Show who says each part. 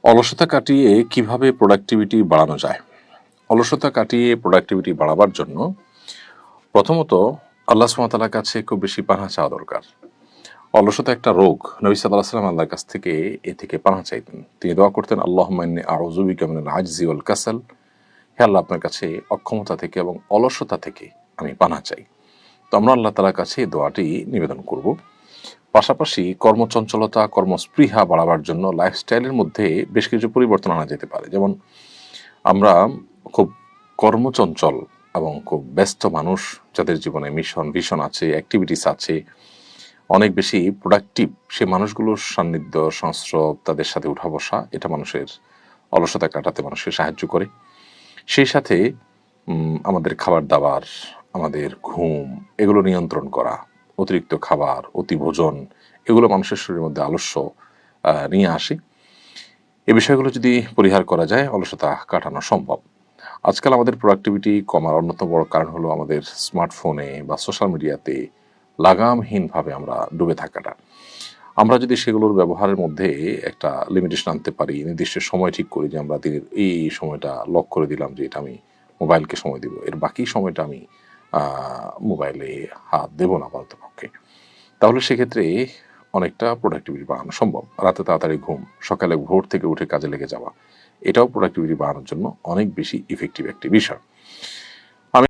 Speaker 1: অলসতা কাটিয়ে কিভাবে প্রোডাক্টিভিটি বাড়ানো যায়? অলসতা কাটিয়ে প্রোডাক্টিভিটি বাড়াবার জন্য প্রথমত আল্লাহ সুবহানাহু ওয়া তাআলার কাছে খুব বেশি পানাহ চাওয়া দরকার। অলসতা একটা রোগ। নবী সাল্লাল্লাহু আলাইহি ওয়াসাল্লাম আল্লাহর কাছ থেকে এ থেকে পানাহ চাইতেন। তিনি দোয়া করতেন, আল্লাহুম্মা ইন্নী আউযু বিকা মিনাল আজজি ওয়াল কাসাল। হে আল্লাহ, আপনার কাছে অক্ষমতা থেকে এবং অলসতা থেকে আমি পানাহ চাই। তো আমরা আল্লাহ তাআলার কাছে এই দোয়াটি নিবেদন করব। পাশাপাশি কর্মচঞ্চলতা, কর্মস্পৃহা বাড়াবার জন্য লাইফস্টাইলের মধ্যে বেশ কিছু পরিবর্তন আনা যেতে পারে। যেমন আমরা খুব কর্মচঞ্চল এবং খুব ব্যস্ত মানুষ, যাদের জীবনে মিশন, ভিশন আছে, অ্যাক্টিভিটিস আছে, অনেক বেশি প্রোডাক্টিভ, সে মানুষগুলোর সান্নিধ্য, সংস্রব, তাদের সাথে উঠা বসা, এটা মানুষের অলসতা কাটাতে মানুষকে সাহায্য করে। সেই সাথে আমাদের খাবার দাবার, আমাদের ঘুম, এগুলো নিয়ন্ত্রণ করা, অতিরিক্ত খাবার, অতিভোজন, এগুলো মানুষের শরীরের মধ্যে আলস্য নিয়ে আসে। এই বিষয়গুলো যদি পরিহার করা যায়, অলসতা কাটানো সম্ভব। আজকাল আমাদের প্রোডাক্টিভিটি কমার অন্যতম বড় কারণ হলো আমাদের স্মার্টফোনে বা সোশ্যাল মিডিয়াতে লাগামহীনভাবে আমরা ডুবে থাকাটা। আমরা যদি সেগুলোর ব্যবহারের মধ্যে একটা লিমিটেশন আনতে পারি, নির্দিষ্ট সময় ঠিক করি যে আমরা দিনের এই সময়টা লক করে দিলাম যে এটা আমি মোবাইলকে সময় দিব, এর বাকি সময়টা আমি মোবাইলে হাত দেব না আপাততপক্ষে, তাহলে সেক্ষেত্রে অনেকটা প্রোডাক্টিভিটি বাড়ানো সম্ভব। রাতে তাড়াতাড়ি ঘুম, সকালে ভোর থেকে উঠে কাজে লেগে যাওয়া, এটাও প্রোডাক্টিভিটি বাড়ানোর জন্য অনেক বেশি ইফেক্টিভ একটি বিষয়।